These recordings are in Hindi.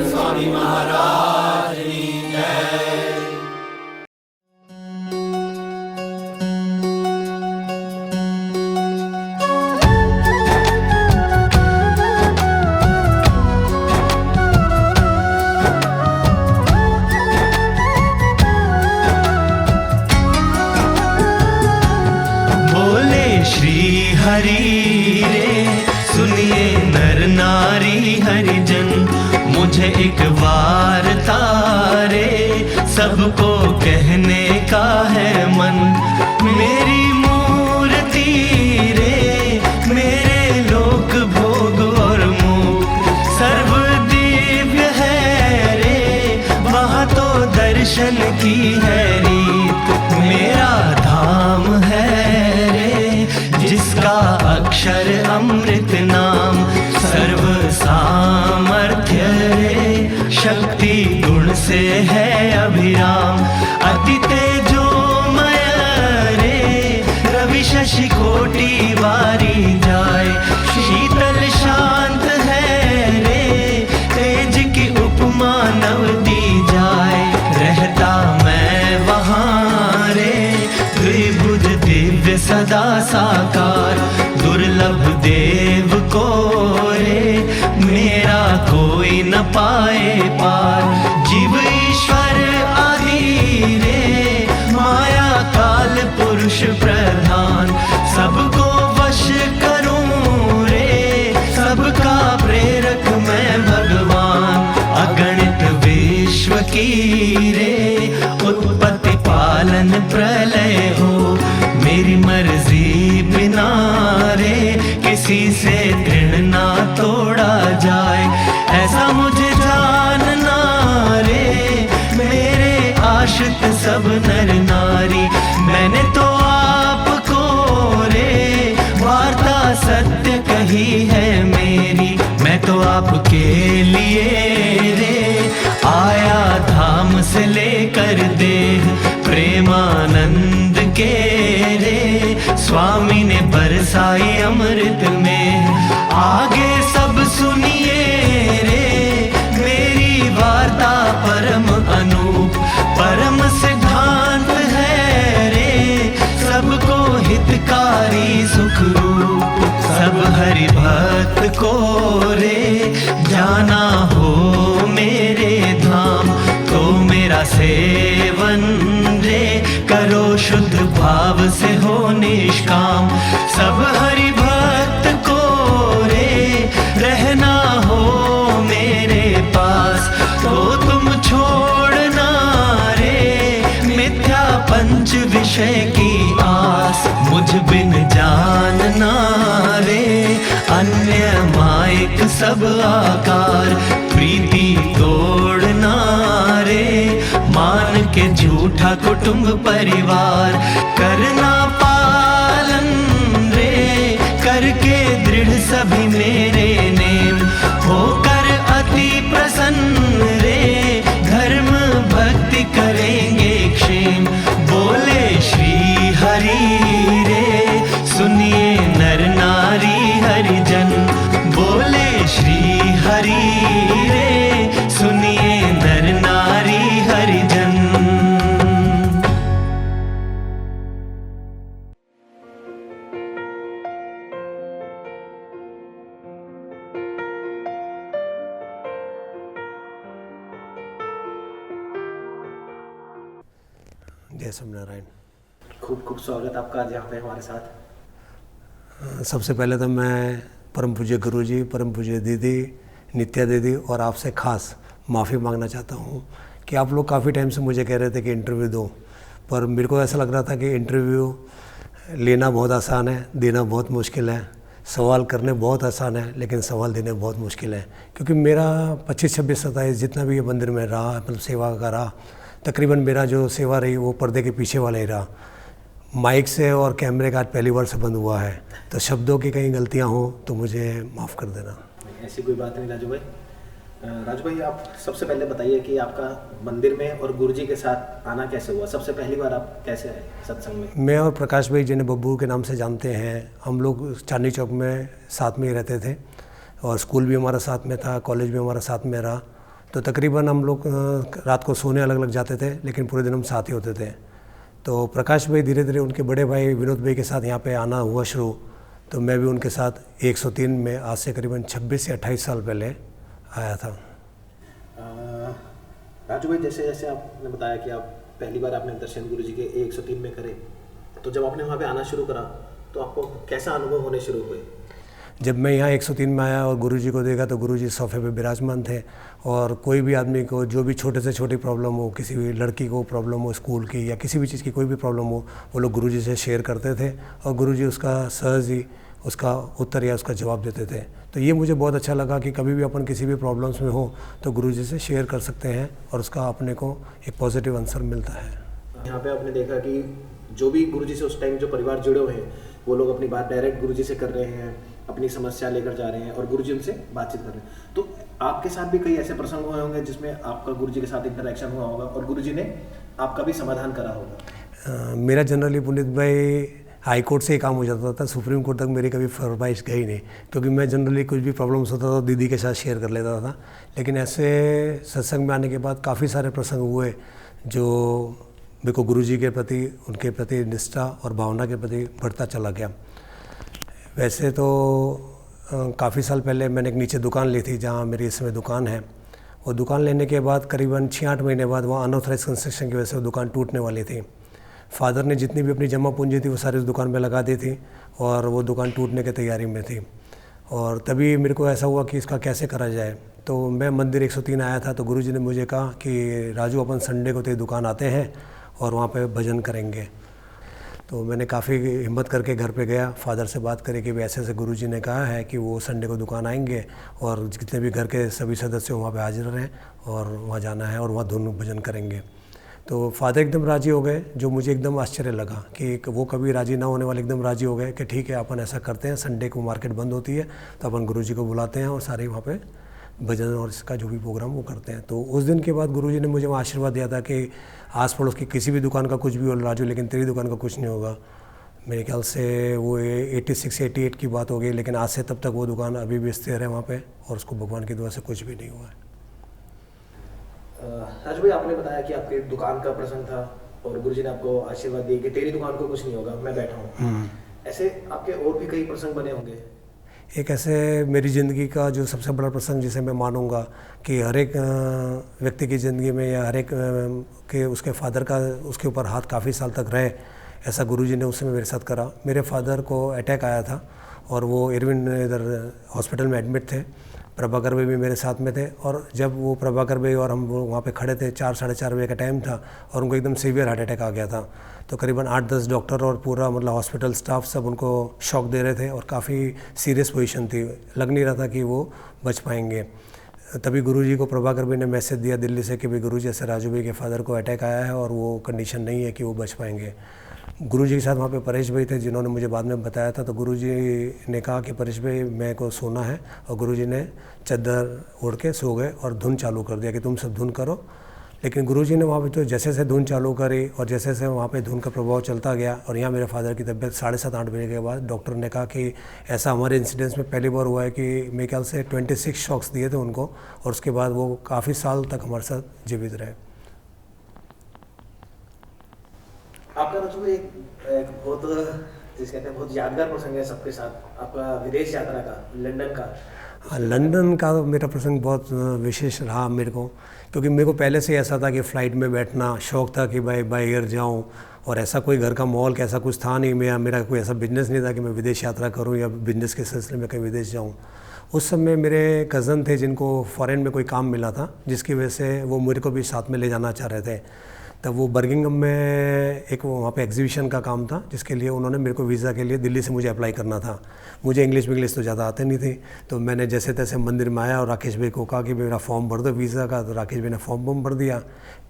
स्वामी महाराज की जय। हरि रे सुनिए नर नारी हरिजन, मुझे एक वार्ता रे सबको कहने का है मन। मेरी मूर्ति रे मेरे लोक भोग और मुख सर्व दिव्य है रे, वहाँ तो दर्शन की है रीत। मेरा धाम है जिसका अक्षर अमृत नाम, सर्व सामर्थ्य रे शक्ति गुण से है अभिराम। अति तेजोमय रे रवि शशि कोटि वारी जाए, शीतल शांत है रे तेज की उपमा नव दी जाए। रहता मैं वहाँ रे द्विभुज दिव्य सदा साकार, दुर्लभ देव को रे मेरा कोई न पाए पार। जीव ईश्वर आदि रे माया काल पुरुष प्रधान, सबको वश करूं रे सबका प्रेरक मैं भगवान। अगणित विश्व की रे उत्पत्ति पालन प्रलय हो, मेरी मर्जी बिना रे किसी से तृण ना तोड़ा जाए। ऐसा मुझे जानना रे मेरे आश्रित सब नर नारी, मैंने तो आपको रे वार्ता सत्य कही है मेरी। मैं तो आपके लिए रे आया धाम से लेकर देह, प्रेमानंद के रे स्वामी ने बरसाई अमृत में। आगे सब सुनिए रे मेरी वार्ता परम अनूप, परम सिद्धांत है रे सबको हितकारी सुख रूप। सब हरि भक्त को रे जाना हो मेरे धाम, तो मेरा सेवन रे करो शुद्ध भाव से हो निष्काम। सब हरि भक्त को रे रहना हो मेरे पास, तो तुम छोड़ना रे मिथ्या पंच विषय की आस। मुझ बिन जानना रे अन्य मायक सब आकार, प्रीति तोड़ना रे मान के झूठा कुटुंब परिवार। करना पालन रे करके दृढ़ सभी मेरे नेम, होकर अति प्रसन्न रे धर्म भक्ति करेंगे क्षेम। बोले श्री हरि रे सुनिए नर नारी हरिजन, बोले श्री हरि रे सुनिए नर नारी हरिजन। जय स्वामीनारायण। खूब खूब स्वागत आपका आज यहाँ पे हमारे साथ। सबसे पहले तो मैं परम पूज्य गुरु जी, परम पूज्य दीदी, नित्या दीदी और आपसे ख़ास माफ़ी मांगना चाहता हूँ कि आप लोग काफ़ी टाइम से मुझे कह रहे थे कि इंटरव्यू दो, पर मेरे को ऐसा लग रहा था कि इंटरव्यू लेना बहुत आसान है, देना बहुत मुश्किल है। सवाल करने बहुत आसान है लेकिन सवाल देने बहुत मुश्किल है, क्योंकि मेरा 25, 26, 27 जितना भी ये मंदिर में रहा, मतलब सेवा का रहा, तकरीबन मेरा जो सेवा रही वो पर्दे के पीछे वाला ही रहा। माइक से और कैमरे का आज पहली बार संबंध हुआ है, तो शब्दों की कहीं गलतियां हों तो मुझे माफ़ कर देना। ऐसी कोई बात नहीं राजू भाई, राजू भाई, आप सबसे पहले बताइए कि आपका मंदिर में और गुरुजी के साथ आना कैसे हुआ? सबसे पहली बार आप कैसे आए सत्संग में? मैं और प्रकाश भाई जिन्हें बब्बू के नाम से जानते हैं, हम लोग चांदनी चौक में साथ में ही रहते थे और स्कूल भी हमारा साथ में था, कॉलेज भी हमारा साथ में रहा। तो तकरीबन हम लोग रात को सोने अलग अलग जाते थे, लेकिन पूरे दिन हम साथ ही होते थे। तो प्रकाश भाई धीरे धीरे उनके बड़े भाई विनोद भाई के साथ यहाँ पे आना हुआ शुरू। तो मैं भी उनके साथ 103 में आज से करीबन 26 या 28 साल पहले आया था। राजू भाई, जैसे जैसे आपने बताया कि आप पहली बार आपने दर्शन गुरुजी के 103 में करे, तो जब आपने वहाँ पे आना शुरू करा तो आपको कैसा अनुभव होने शुरू हुए? जब मैं यहाँ 103 में आया और गुरुजी को देखा तो गुरुजी सोफे पे विराजमान थे और कोई भी आदमी को जो भी छोटे से छोटी प्रॉब्लम हो, किसी भी लड़की को प्रॉब्लम हो स्कूल की या किसी भी चीज़ की कोई भी प्रॉब्लम हो, वो लोग गुरुजी से शेयर करते थे और गुरुजी उसका सहज ही उसका उत्तर या उसका जवाब देते थे। तो ये मुझे बहुत अच्छा लगा कि कभी भी अपन किसी भी प्रॉब्लम्स में हो तो गुरुजी से शेयर कर सकते हैं और उसका अपने को एक पॉजिटिव आंसर मिलता है। यहाँ पे आपने देखा कि जो भी गुरुजी से उस टाइम जो परिवार जुड़े हुए हैं, वो लोग अपनी बात डायरेक्ट गुरुजी से कर रहे हैं, अपनी समस्या लेकर जा रहे हैं और गुरुजी उनसे बातचीत कर रहे हैं। तो आपके साथ भी कई ऐसे प्रसंग हुए होंगे जिसमें आपका गुरुजी के साथ इंटरेक्शन हुआ होगा और गुरुजी ने आपका भी समाधान करा होगा। मेरा जनरली पुनीत भाई हाई कोर्ट से ही काम हो जाता था, सुप्रीम कोर्ट तक मेरी कभी फरमाइश गई नहीं, क्योंकि मैं जनरली कुछ भी प्रॉब्लम्स होता था दीदी के साथ शेयर कर लेता था। लेकिन ऐसे सत्संग में आने के बाद काफ़ी सारे प्रसंग हुए जो मेरे को गुरुजी के प्रति, उनके प्रति निष्ठा और भावना के प्रति बढ़ता चला गया। वैसे तो काफ़ी साल पहले मैंने एक नीचे दुकान ली थी जहाँ मेरी इस समय दुकान है। वो दुकान लेने के बाद करीबन 6-8 महीने बाद वहाँ अनऑथराइज कंस्ट्रक्शन की वजह से वो दुकान टूटने वाली थी। फादर ने जितनी भी अपनी जमा पूंजी थी वो सारी उस दुकान में लगा दी थी और वो दुकान टूटने की तैयारी में थी। और तभी मेरे को ऐसा हुआ कि इसका कैसे करा जाए। तो मैं मंदिर 103 आया था तो गुरुजी ने मुझे कहा कि राजू, अपन संडे को तेरी दुकान आते हैं और वहाँ पे भजन करेंगे। तो मैंने काफ़ी हिम्मत करके घर पे गया, फादर से बात करी कि ऐसे ऐसे गुरुजी ने कहा है कि वो संडे को दुकान आएंगे और जितने भी घर के सभी सदस्य वहाँ पे हाजिर रहें और वहाँ जाना है और वहाँ धुन भजन करेंगे। तो फादर एकदम राज़ी हो गए, जो मुझे एकदम आश्चर्य लगा कि वो कभी राज़ी ना होने वाले एकदम राज़ी हो गए कि ठीक है, अपन ऐसा करते हैं, संडे को मार्केट बंद होती है तो अपन गुरुजी को बुलाते हैं और सारे वहाँ पे भजन और इसका जो भी प्रोग्राम वो करते हैं। तो उस दिन के बाद गुरुजी ने मुझे वहाँ आशीर्वाद दिया था कि आस पड़ोस की किसी भी दुकान का कुछ भी हो राजू, लेकिन तेरी दुकान का कुछ नहीं होगा। मेरे ख्याल से वो 86-88 की बात हो गई, लेकिन आज से तब तक वो दुकान अभी भी स्थिर है वहाँ पे और उसको भगवान की दुआ से कुछ भी नहीं हुआ है। राजू भाई, आपने बताया कि आपकी दुकान का प्रसंग था और गुरुजी ने आपको आशीर्वाद दिया कि तेरी दुकान को कुछ नहीं होगा, मैं बैठा हूँ। ऐसे आपके और भी कई प्रसंग बने होंगे। एक ऐसे मेरी ज़िंदगी का जो सबसे बड़ा प्रसंग जिसे मैं मानूंगा कि हर एक व्यक्ति की ज़िंदगी में या हर एक के उसके फादर का उसके ऊपर हाथ काफ़ी साल तक रहे, ऐसा गुरुजी ने उस समय मेरे साथ करा। मेरे फादर को अटैक आया था और वो इरविन इधर हॉस्पिटल में एडमिट थे। प्रभाकर भाई भी मेरे साथ में थे और जब वो प्रभाकर भाई और हम वहाँ पे खड़े थे, 4-4:30 बजे का टाइम था और उनको एकदम सीवियर हार्ट अटैक आ गया था। तो करीबन 8-10 डॉक्टर और पूरा मतलब हॉस्पिटल स्टाफ सब उनको शॉक दे रहे थे और काफ़ी सीरियस पोजीशन थी, लग नहीं रहा था कि वो बच पाएंगे। तभी गुरुजी को प्रभाकर भाई ने मैसेज दिया दिल्ली से कि भाई गुरुजी ऐसे राजू भाई के फादर को अटैक आया है और वो कंडीशन नहीं है कि वो बच पाएंगे। गुरुजी के साथ वहाँ पे परेश भाई थे जिन्होंने मुझे बाद में बताया था। तो गुरुजी ने कहा कि परेश भाई मेरे को सोना है और गुरुजी ने चादर ओढ़ के सो गए और धुन चालू कर दिया कि तुम सब धुन करो। लेकिन गुरुजी ने वहाँ पे तो जैसे जैसे धुन चालू करी और जैसे जैसे वहाँ पे धुन का प्रभाव चलता गया और यहाँ मेरे फादर की तबीयत 7:30-8 बजे के बाद डॉक्टर ने कहा कि ऐसा हमारे इंसिडेंस में पहली बार हुआ है कि मेरे ख्याल से 26 शॉक्स दिए थे उनको और उसके बाद वो काफ़ी साल तक हमारे साथ जीवित रहे। आपका राजू भाई एक बहुत जिस कहते हैं बहुत यादगार प्रसंग है सबके साथ, आपका विदेश यात्रा का, लंदन का। हाँ, लंदन का मेरा प्रसंग बहुत विशेष रहा मेरे को, क्योंकि मेरे को पहले से ऐसा था कि फ़्लाइट में बैठना शौक़ था कि बाय एयर जाऊँ और ऐसा कोई घर का माहौल कैसा कुछ था नहीं। मेरा कोई ऐसा बिजनेस नहीं था कि मैं विदेश यात्रा करूँ या बिजनेस के सिलसिले में कहीं विदेश जाऊँ। उस समय मेरे कज़न थे जिनको फ़ॉरेन में कोई काम मिला था जिसकी वजह से वो मेरे को भी साथ में ले जाना चाह रहे थे। तब वो बर्मिंघम में एक वहाँ पे एग्जीबिशन का काम था जिसके लिए उन्होंने मेरे को वीज़ा के लिए दिल्ली से मुझे अप्लाई करना था। मुझे इंग्लिश तो ज़्यादा आते नहीं थी, तो मैंने जैसे तैसे मंदिर में आया और राकेश भाई को कहा कि मेरा फॉर्म भर दो वीज़ा का। तो राकेश भाई ने फॉर्म भर दिया।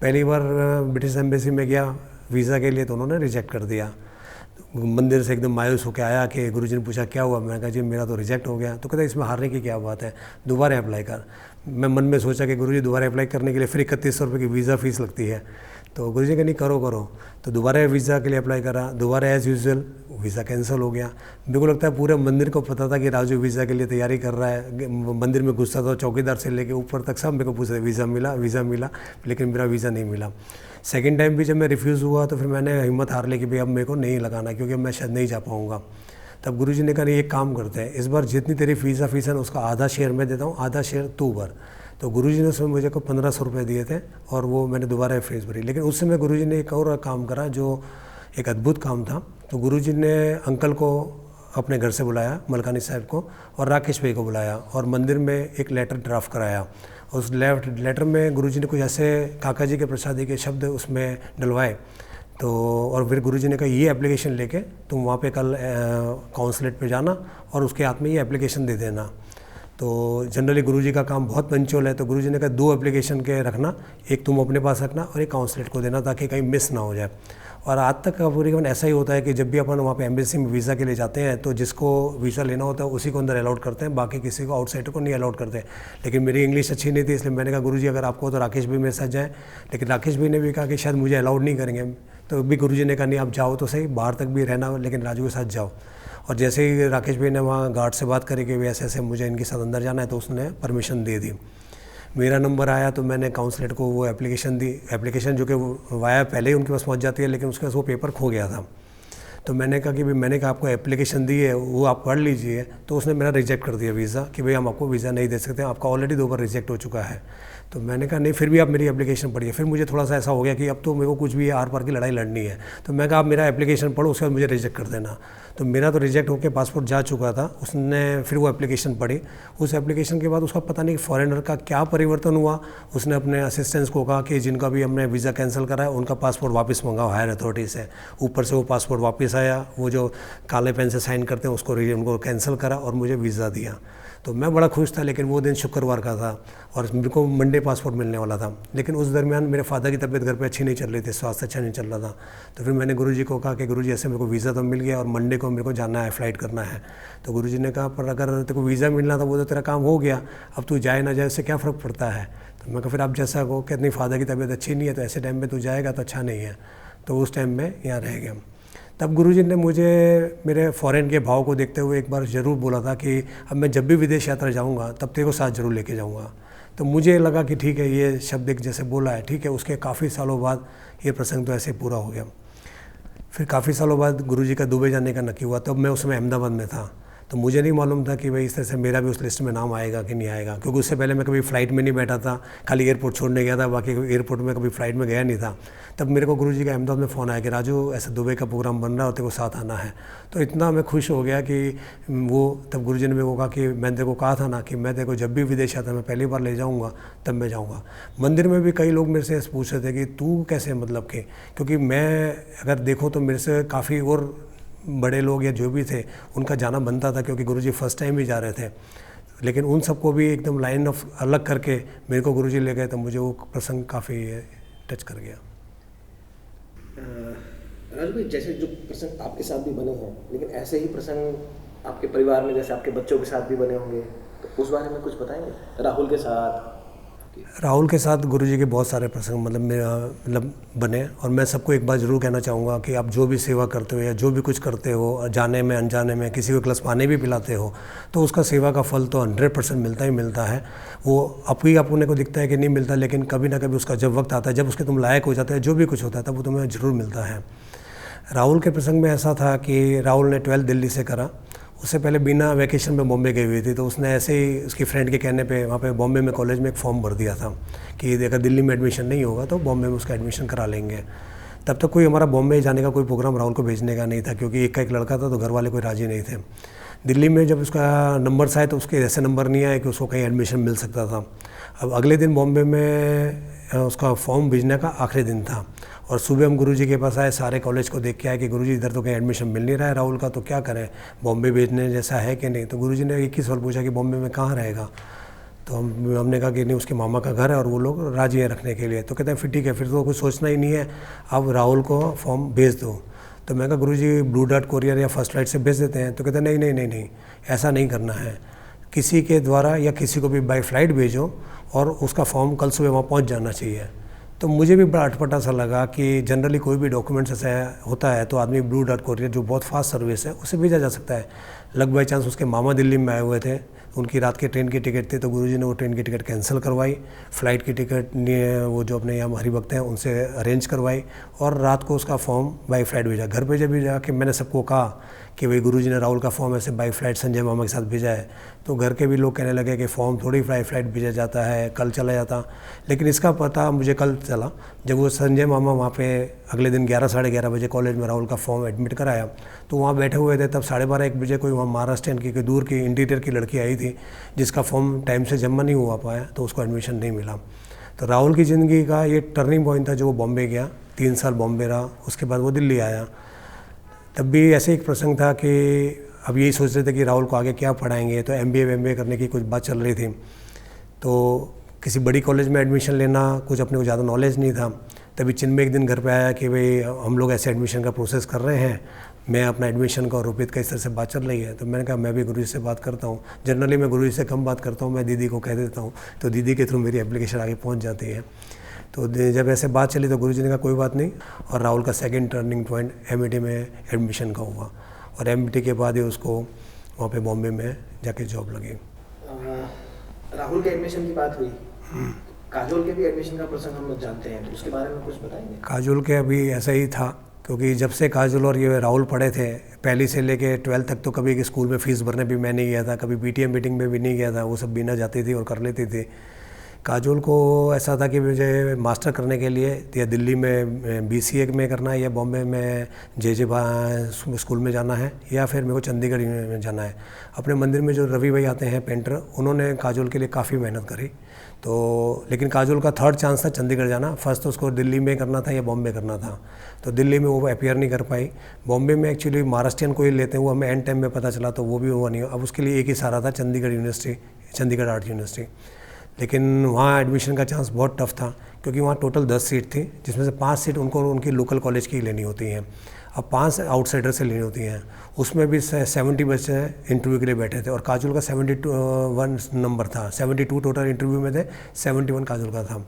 पहली बार ब्रिटिश एम्बेसी में गया वीज़ा के लिए तो उन्होंने रिजेक्ट कर दिया। मंदिर से एकदम मायूस होकर आया कि गुरुजी ने पूछा क्या हुआ, मैंने कहा जी मेरा तो रिजेक्ट हो गया। तो कहते इसमें हारने की क्या बात है, दोबारा अप्लाई कर। मैं मन में सोचा कि गुरुजी दोबारा अप्लाई करने के लिए फिर 3100 रुपये की वीज़ा फ़ीस लगती है। तो गुरुजी ने नहीं करो करो, तो दोबारा वीज़ा के लिए अप्लाई करा, दोबारा एज़ यूजुअल वीज़ा कैंसिल हो गया। मेरे को लगता है पूरे मंदिर को पता था कि राजू वीज़ा के लिए तैयारी कर रहा है। मंदिर में घुसता था, चौकीदार से लेके ऊपर तक सब मेरे को पूछते वीज़ा मिला, लेकिन मेरा वीज़ा नहीं मिला। सेकेंड टाइम भी जब मैं रिफ्यूज़ हुआ तो फिर मैंने हिम्मत हार ली कि भाई अब मेरे को नहीं लगाना, क्योंकि मैं शायद नहीं जा पाऊँगा। तब गुरुजी ने कहा एक काम करते हैं, इस बार जितनी तेरी वीज़ा फीस है ना उसका आधा शेयर मैं देता हूँ, आधा शेयर तू भर। तो गुरुजी ने उसमें मुझे को 1500 रुपये दिए थे और वो मैंने दोबारा फीस भरी। लेकिन उस समय गुरुजी ने एक और काम करा जो एक अद्भुत काम था। तो गुरुजी ने अंकल को अपने घर से बुलाया, मलकानी साहब को, और राकेश भाई को बुलाया और मंदिर में एक लेटर ड्राफ्ट कराया। उस लेटर में गुरुजी ने कुछ ऐसे काका जी के प्रसादी के शब्द उसमें डलवाए। तो और फिर गुरुजी ने कहा ये एप्लीकेशन लेके तुम वहाँ पे कल काउंसलेट पे जाना और उसके हाथ में ये एप्लीकेशन दे देना। तो जनरली गुरुजी का काम बहुत पंचुअल है, तो गुरुजी ने कहा 2 एप्लीकेशन के रखना, एक तुम अपने पास रखना और एक काउंसलेट को देना, ताकि कहीं मिस ना हो जाए। और आज तक का पूरी ऐसा ही होता है कि जब भी अपन वहाँ पे एम्बेसी में वीज़ा के लिए जाते हैं तो जिसको वीज़ा लेना होता है उसी को अंदर अलाउड करते हैं, बाकी किसी को आउटसाइडर को नहीं अलाउड करते। लेकिन मेरी इंग्लिश अच्छी नहीं थी, इसलिए मैंने कहा गुरुजी अगर आपको तो राकेश भाई मेरे साथ जाएँ। लेकिन राकेश भाई ने भी कहा कि शायद मुझे अलाउड नहीं करेंगे। तो भी गुरुजी ने कहा नहीं आप जाओ तो सही, बाहर तक भी रहना, लेकिन राजू के साथ जाओ। और जैसे ही राकेश भाई ने वहाँ गार्ड से बात करी कि वैसे ऐसे मुझे इनके साथ अंदर जाना है, तो उसने परमिशन दे दी। मेरा नंबर आया तो मैंने काउंसलेट को वो एप्लीकेशन दी। एप्लीकेशन जो कि वाया पहले ही उनके पास पहुंच जाती है, लेकिन उसके पास वो पेपर खो गया था। तो मैंने कहा कि भाई मैंने कहा आपको एप्लीकेशन दी है वो आप पढ़ लीजिए। तो उसने मेरा रिजेक्ट कर दिया वीज़ा कि भाई हम आपको वीज़ा नहीं दे सकते, आपका ऑलरेडी 2 बार रिजेक्ट हो चुका है। तो मैंने कहा नहीं फिर भी आप मेरी एप्लीकेशन पढ़िए। फिर मुझे थोड़ा सा ऐसा हो गया कि अब तो मेरे को कुछ भी आर पार की लड़ाई लड़नी है। तो मैं कहा आप मेरा एप्लीकेशन पढ़ो, उसके बाद मुझे रिजेक्ट कर देना। तो मेरा तो रिजेक्ट होकर पासपोर्ट जा चुका था। उसने फिर वो एप्लीकेशन पढ़ी। उस एप्लीकेशन के बाद उसका पता नहीं फॉरेनर का क्या परिवर्तन हुआ। उसने अपने असिस्टेंट्स को कहा कि जिनका भी हमने वीज़ा कैंसिल करा है उनका पासपोर्ट वापस मंगाओ हायर अथॉरिटी से। ऊपर से वो पासपोर्ट वापस आया, वो जो काले पेन से साइन करते हैं उसको उनको कैंसिल करा और मुझे वीज़ा दिया। तो मैं बड़ा खुश था। लेकिन वो दिन शुक्रवार का था और मेरे को मंडे पासपोर्ट मिलने वाला था। लेकिन उस दरमियान मेरे फादर की तबीयत घर पे अच्छी नहीं चल रही थी, स्वास्थ्य अच्छा नहीं चल रहा था। तो फिर मैंने गुरुजी को कहा कि गुरुजी ऐसे मेरे को वीज़ा तो मिल गया और मंडे को मेरे को जाना है, फ़्लाइट करना है। तो गुरुजी ने कहा पर अगर तेरे को वीज़ा मिलना था वो तो तेरा काम हो गया, अब तू जाए ना जाए उससे क्या फ़र्क पड़ता है। तो मैं कहा फिर आप जैसा कहो कि अपनी फादर की तबीयत अच्छी नहीं है तो ऐसे टाइम में तू जाएगा तो अच्छा नहीं है। तो उस टाइम में यहाँ रह गया। तब गुरुजी ने मुझे मेरे फ़ॉरेन के भाव को देखते हुए एक बार ज़रूर बोला था कि अब मैं जब भी विदेश यात्रा जाऊंगा तब तेरे को साथ ज़रूर लेके जाऊंगा। तो मुझे लगा कि ठीक है ये शब्द एक जैसे बोला है ठीक है। उसके काफ़ी सालों बाद ये प्रसंग तो ऐसे पूरा हो गया। फिर काफ़ी सालों बाद गुरुजी का दुबई जाने का नक्की हुआ। तब मैं उस समय अहमदाबाद में था। तो मुझे नहीं मालूम था कि भाई इस तरह से मेरा भी उस लिस्ट में नाम आएगा कि नहीं आएगा, क्योंकि उससे पहले मैं कभी फ़्लाइट में नहीं बैठा था, खाली एयरपोर्ट छोड़ने गया था, बाकी एयरपोर्ट में कभी फ़्लाइट में गया नहीं था। तब मेरे को गुरुजी का अहमदाबाद में फ़ोन आया कि राजू ऐसे दुबई का प्रोग्राम बन रहा है और तेरे को साथ आना है। तो इतना मैं खुश हो गया कि वो तब गुरुजी ने मेरे को कहा कि मैंने तेरे को कहा था ना कि मैं तेरे को जब भी विदेश आता मैं पहली बार ले जाऊँगा तब मैं जाऊँगा। मंदिर में भी कई लोग मेरे से पूछ रहे थे कि तू कैसे मतलब कि, क्योंकि मैं अगर देखो तो मेरे से काफ़ी और बड़े लोग या जो भी थे उनका जाना बनता था, क्योंकि गुरुजी फर्स्ट टाइम ही जा रहे थे। लेकिन उन सबको भी एकदम लाइन ऑफ अलग करके मेरे को गुरुजी ले गए, तो मुझे वो प्रसंग काफ़ी टच कर गया। राजू भाई जैसे जो प्रसंग आपके साथ भी बने हैं, लेकिन ऐसे ही प्रसंग आपके परिवार में जैसे आपके बच्चों के साथ भी बने होंगे, तो उस बारे में कुछ बताएंगे? राहुल के साथ गुरुजी के बहुत सारे प्रसंग मतलब बने। और मैं सबको एक बात ज़रूर कहना चाहूँगा कि आप जो भी सेवा करते हो या जो भी कुछ करते हो, जाने में अनजाने में किसी को ग्लास पानी भी पिलाते हो, तो उसका सेवा का फल तो 100% मिलता ही मिलता है। वो अपने को दिखता है कि नहीं मिलता, लेकिन कभी ना कभी उसका जब वक्त आता है, जब उसके तुम लायक हो जाते हैं, जो भी कुछ होता है तब वो तुम्हें ज़रूर मिलता है। राहुल के प्रसंग में ऐसा था कि राहुल ने 12th दिल्ली से करा। उससे पहले बिना वैकेशन में बॉम्बे गई हुई थी, तो उसने ऐसे ही उसकी फ्रेंड के कहने पे वहाँ पे बॉम्बे में कॉलेज में एक फॉर्म भर दिया था कि अगर दिल्ली में एडमिशन नहीं होगा तो बॉम्बे में उसका एडमिशन करा लेंगे। तब तक कोई हमारा बॉम्बे जाने का कोई प्रोग्राम राहुल को भेजने का नहीं था, क्योंकि एक का एक लड़का था तो घर वाले कोई राजी नहीं थे। दिल्ली में जब उसका नंबर्स आए तो उसके ऐसे नंबर नहीं आए कि उसको कहीं एडमिशन मिल सकता था। अब अगले दिन बॉम्बे में उसका फॉर्म भेजने का आखिरी दिन था और सुबह हम गुरुजी के पास आए, सारे कॉलेज को देख के आए कि गुरुजी इधर तो कहीं एडमिशन मिल नहीं रहा है राहुल का, तो क्या करें, बॉम्बे भेजने जैसा है कि नहीं। तो गुरुजी ने एक ही सवाल पूछा कि बॉम्बे में कहाँ रहेगा। तो हमने कहा कि नहीं उसके मामा का घर है और वो लोग राजी हैं रखने के लिए। तो कहते हैं फिर ठीक है, फिर तो कुछ सोचना ही नहीं है, अब राहुल को फॉर्म भेज दो। तो मैं कहा गुरुजी ब्लू डार्ट कोरियर या फर्स्ट फ्लाइट से भेज देते हैं। तो कहते हैं नहीं, ऐसा नहीं करना है, किसी के द्वारा या किसी को भी बाई फ्लाइट भेजो और उसका फॉर्म कल सुबह वहाँ पहुँच जाना चाहिए। तो मुझे भी बड़ा अटपटा सा लगा कि जनरली कोई भी डॉक्यूमेंट्स ऐसा होता है तो आदमी ब्लू डार्ट कोरियर जो बहुत फास्ट सर्विस है उसे भेजा जा सकता है। लग बाई चांस उसके मामा दिल्ली में आए हुए थे, उनकी रात के ट्रेन की टिकट थी, तो गुरुजी ने वो ट्रेन की टिकट कैंसिल करवाई, फ़्लाइट की टिकट वो जो अपने यहाँ हरिभक्त हैं उनसे अरेंज करवाई और रात को उसका फॉर्म बाई फ्लाइट भेजा। घर पे जब भी जाके मैंने सबको कहा कि भाई गुरुजी ने राहुल का फॉर्म ऐसे बाई फ्लाइट संजय मामा के साथ भेजा है, तो घर के भी लोग कहने लगे कि फ़ॉर्म थोड़ी बाई फ्लाइट भेजा जाता है, कल चला जाता। लेकिन इसका पता मुझे कल चला जब वो संजय मामा वहाँ पे अगले दिन 11 साढ़े 11 बजे कॉलेज में राहुल का फॉर्म एडमिट कराया, तो वहाँ बैठे हुए थे। तब 12:30 1 बजे कोई वहाँ महाराष्ट्र की दूर की इंटीरियर की लड़की आई थी जिसका फॉर्म टाइम से जमा नहीं हुआ पाया, तो उसको एडमिशन नहीं मिला। तो राहुल की ज़िंदगी का ये टर्निंग पॉइंट था जो वो बॉम्बे गया, 3 साल बॉम्बे रहा, उसके बाद वो दिल्ली आया। तब भी ऐसे एक प्रसंग था कि अब यही सोच रहे थे कि राहुल को आगे क्या पढ़ाएंगे, तो MBA करने की कुछ बात चल रही थी। तो किसी बड़ी कॉलेज में एडमिशन लेना कुछ अपने को ज़्यादा नॉलेज नहीं था। तभी चिन्मय एक दिन घर पे आया कि भाई हम लोग ऐसे एडमिशन का प्रोसेस कर रहे हैं, मैं अपना एडमिशन का और रूपित का इस तरह से बात चल रही है। तो मैंने कहा मैं भी गुरुजी से बात करता हूँ। जनरली मैं गुरुजी से कम बात करता हूँ, मैं दीदी को कह देता हूँ, तो दीदी के थ्रू मेरी एप्लीकेशन आगे पहुँच जाती है। तो जब ऐसे बात चली तो गुरुजी ने कहा कोई बात नहीं, और राहुल का सेकंड टर्निंग पॉइंट MIT में एडमिशन का हुआ, और MIT के बाद ही उसको वहाँ पे बॉम्बे में जाके जॉब लगी। राहुल के एडमिशन की बात हुई, काजोल के भी एडमिशन का प्रसंग हम लोग जानते हैं, तो उसके बारे में कुछ बताएंगे? काजोल के अभी ऐसा ही था, क्योंकि जब से काजोल और ये राहुल पढ़े थे, पहली से लेके 12 तक तो कभी स्कूल में फ़ीस भरने भी मैं नहीं गया था, कभी PTA मीटिंग में भी नहीं गया था, वो सब बीना जाती थी और कर लेती थी। काजोल को ऐसा था कि मुझे मास्टर करने के लिए या दिल्ली में BCA में करना है या बॉम्बे में JJ स्कूल में जाना है या फिर मेरे को चंडीगढ़ में जाना है। अपने मंदिर में जो रवि भाई आते हैं पेंटर, उन्होंने काजोल के लिए काफ़ी मेहनत करी। तो लेकिन काजोल का थर्ड चांस था चंडीगढ़ जाना, फर्स्ट तो उसको दिल्ली में करना था या बॉम्बे करना था। तो दिल्ली में वो अपियर नहीं कर पाई। बॉम्बे में एक्चुअली महाराष्ट्रियन को ही लेते हैं, वो हमें एंड टाइम में पता चला, तो वो भी हुआ नहीं। अब उसके लिए एक ही सहारा था Chandigarh university, Chandigarh art university. लेकिन वहाँ एडमिशन का चांस बहुत टफ था, क्योंकि वहाँ टोटल 10 सीट थी, जिसमें से 5 सीट उनको उनकी लोकल कॉलेज की लेनी होती हैं। अब 5 आउटसाइडर से लेनी होती हैं, उसमें भी 70 बच्चे इंटरव्यू के लिए बैठे थे, और काजोल का 71 नंबर था। 72 टोटल इंटरव्यू में थे, 71 काजोल का था।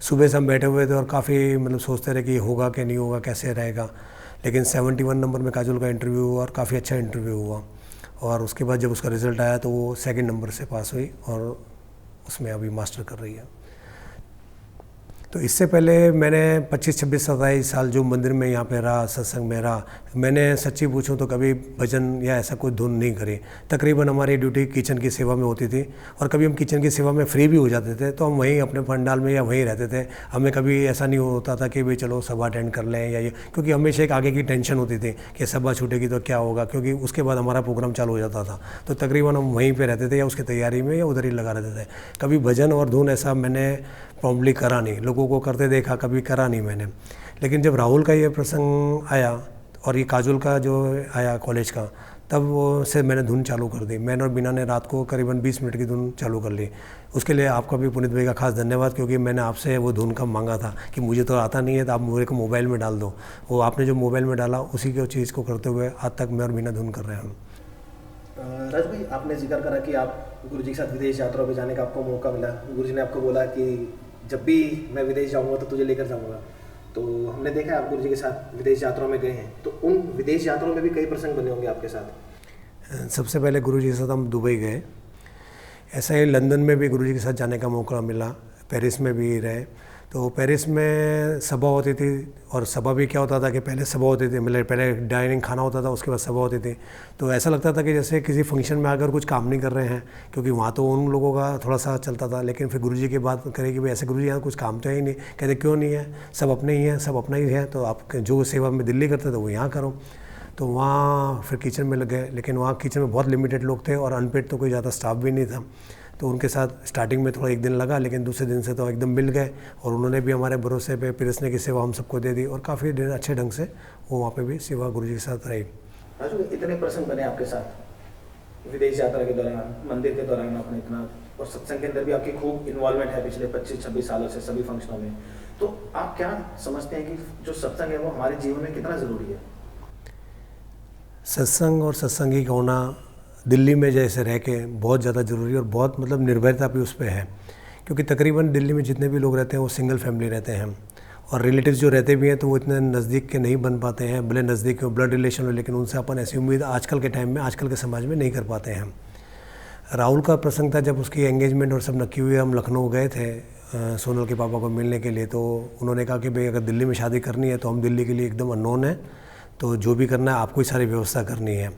सुबह से हम बैठे हुए थे और काफ़ी मतलब सोचते रहे कि होगा कि नहीं होगा, कैसे रहेगा। लेकिन 71 नंबर में काजोल का इंटरव्यू हुआ और काफ़ी अच्छा इंटरव्यू हुआ, और उसके बाद जब उसका रिज़ल्ट आया तो वो 2nd नंबर से पास हुई और उसमें अभी मास्टर कर रही है। तो इससे पहले मैंने 25, 26, 27 साल जो मंदिर में यहाँ पे रहा, सत्संग में रहा, मैंने सच्ची पूछूं तो कभी भजन या ऐसा कोई धुन नहीं करी। तकरीबन हमारी ड्यूटी किचन की सेवा में होती थी, और कभी हम किचन की सेवा में फ्री भी हो जाते थे तो हम वहीं अपने पंडाल में या वहीं रहते थे। हमें कभी ऐसा नहीं होता था कि भाई चलो सभा अटेंड कर लें या ये, क्योंकि हमेशा एक आगे की टेंशन होती थी कि सभा छूटेगी तो क्या होगा, क्योंकि उसके बाद हमारा प्रोग्राम चालू हो जाता था। तो तकरीबन हम वहीं पर रहते थे या उसकी तैयारी में या उधर ही लगा रहते थे। कभी भजन और धुन ऐसा मैंने प्रॉम्प्टली करा नहीं, लोगों को करते देखा, कभी करा नहीं मैंने। लेकिन जब राहुल का ये प्रसंग आया और ये काजोल का जो आया कॉलेज का, तब वो से मैंने धुन चालू कर दी। मैंने और बीना ने रात को करीबन 20 मिनट की धुन चालू कर ली। उसके लिए आपका भी पुनीत भाई का खास धन्यवाद, क्योंकि मैंने आपसे वो धुन का मांगा था कि मुझे तो आता नहीं है, तो आप मेरे को मोबाइल में डाल दो। वो आपने जो मोबाइल में डाला उसी की चीज़ को करते हुए आज तक मैं और बीना धुन कर रहे हैं। राज भाई, आपने जिक्र करा कि आप गुरुजी के साथ विदेश यात्रा पे जाने का आपको मौका मिला। गुरुजी ने आपको बोला कि जब भी मैं विदेश जाऊंगा तो तुझे लेकर जाऊंगा। तो हमने देखा है आप गुरुजी के साथ विदेश यात्राओं में गए हैं, तो उन विदेश यात्राओं में भी कई प्रसंग बने होंगे आपके साथ। सबसे पहले गुरुजी के साथ हम दुबई गए, ऐसा ही लंदन में भी गुरुजी के साथ जाने का मौका मिला, पेरिस में भी रहे। तो पेरिस में सभा होती थी, और सभा भी क्या होता था कि पहले सभा होती थी, मतलब पहले डाइनिंग खाना होता था, उसके बाद सभा होती थी। तो ऐसा लगता था कि जैसे किसी फंक्शन में आकर कुछ काम नहीं कर रहे हैं, क्योंकि वहाँ तो उन लोगों का थोड़ा सा चलता था। लेकिन फिर गुरुजी की बात करें कि भाई ऐसे गुरुजी यहाँ कुछ काम तो है ही नहीं, कहते क्यों नहीं है, सब अपने ही हैं, सब अपना ही है, तो आप जो सेवा में दिल्ली करते थे वो यहाँ करो। तो वहाँ फिर किचन में लग गए, लेकिन वहाँ किचन में बहुत लिमिटेड लोग थे और अनपेड तो कोई ज़्यादा स्टाफ भी नहीं था। तो उनके साथ स्टार्टिंग में थोड़ा 1 दिन लगा, लेकिन दूसरे दिन से तो एकदम मिल गए, और उन्होंने भी हमारे भरोसे पे पिरसने की सेवा हम सबको दे दी, और काफ़ी अच्छे ढंग से वो वहाँ पे भी सेवा गुरुजी के साथ रही। राजू, इतने प्रसंग बने आपके साथ विदेश यात्रा के दौरान, मंदिर के दौरान आपने इतना, और सत्संग के अंदर भी आपकी खूब इन्वॉल्वमेंट है पिछले 25-26 सालों से सभी फंक्शनों में। तो आप क्या समझते हैं कि जो सत्संग है वो हमारे जीवन में कितना ज़रूरी है? सत्संग और सत्संगी का होना दिल्ली में जैसे रह के बहुत ज़्यादा ज़रूरी और बहुत मतलब निर्भरता भी उस पर है, क्योंकि तकरीबन दिल्ली में जितने भी लोग रहते हैं वो सिंगल फैमिली रहते हैं, और रिलेटिव्स जो रहते भी हैं तो वो इतने नज़दीक के नहीं बन पाते हैं, भले नज़दीक हो, ब्लड रिलेशन हो, लेकिन उनसे अपन ऐसी उम्मीद आजकल के टाइम में, आजकल के समाज में नहीं कर पाते हैं। राहुल का प्रसंग था जब उसकी एंगेजमेंट और सब नक्की हुई, हम लखनऊ गए थे सोनल के पापा को मिलने के लिए। तो उन्होंने कहा कि भाई अगर दिल्ली में शादी करनी है तो हम दिल्ली के लिए एकदम अननोन है, तो जो भी करना है आपको ही सारी व्यवस्था करनी है।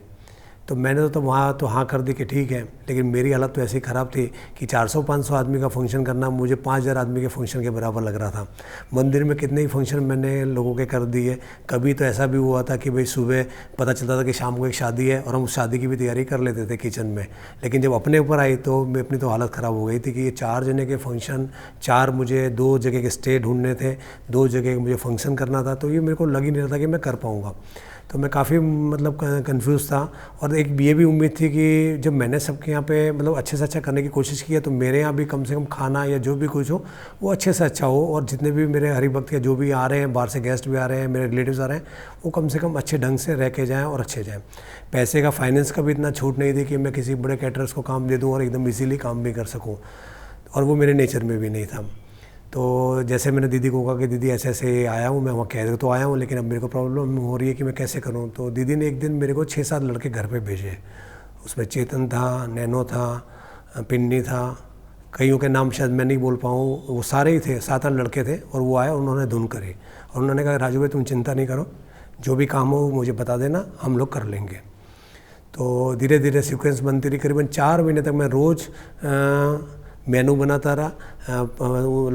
तो मैंने तो वहाँ तो हाँ कर दी कि ठीक है, लेकिन मेरी हालत तो ऐसी ख़राब थी कि 400-500 आदमी का फंक्शन करना मुझे 5000 आदमी के फंक्शन के बराबर लग रहा था। मंदिर में कितने ही फंक्शन मैंने लोगों के कर दिए। कभी तो ऐसा भी हुआ था कि भाई सुबह पता चलता था कि शाम को एक शादी है और हम उस शादी की भी तैयारी कर लेते थे किचन में, लेकिन जब अपने ऊपर आई तो मैं अपनी तो हालत ख़राब हो गई थी कि ये 4 जने के फंक्शन, 4 मुझे 2 जगह के स्टे ढूंढने थे, 2 जगह मुझे फंक्शन करना था, तो ये मेरे को लग ही नहीं रहा था कि मैं कर पाऊँगा। तो मैं काफ़ी मतलब कंफ्यूज था, और एक ये भी उम्मीद थी कि जब मैंने सबके यहाँ पे मतलब अच्छे से अच्छा करने की कोशिश की है तो मेरे यहाँ भी कम से कम खाना या जो भी कुछ हो वो अच्छे से अच्छा हो, और जितने भी मेरे हरिभक्त के जो भी आ रहे हैं, बाहर से गेस्ट भी आ रहे हैं, मेरे रिलेटिव्स आ रहे हैं, वो कम से कम अच्छे ढंग से रह के जाएँ और अच्छे जाएँ। पैसे का, फाइनेंस का भी इतना छूट नहीं थी कि मैं किसी बड़े कैटरर्स को काम दे दूँ और एकदम ईजीली काम भी कर सकूँ, और वो मेरे नेचर में भी नहीं था। तो जैसे मैंने दीदी को कहा कि दीदी ऐसे ऐसे आया हूँ मैं, वहाँ कह तो आया हूँ लेकिन अब मेरे को प्रॉब्लम हो रही है कि मैं कैसे करूँ। तो दीदी ने एक दिन मेरे को 6-7 लड़के घर पे भेजे। उसमें चेतन था, नैनो था, पिन्नी था, कईयों के नाम शायद मैं नहीं बोल पाऊँ, वो सारे ही थे, 7-8 लड़के थे, और वो आए, उन्होंने धुन करी और उन्होंने कहा राजू भाई तुम चिंता नहीं करो, जो भी काम हो मुझे बता देना, हम लोग कर लेंगे। तो धीरे धीरे सीक्वेंस बनती रही। करीबन 4 महीने तक मैं रोज़ मेनू बनाता रहा,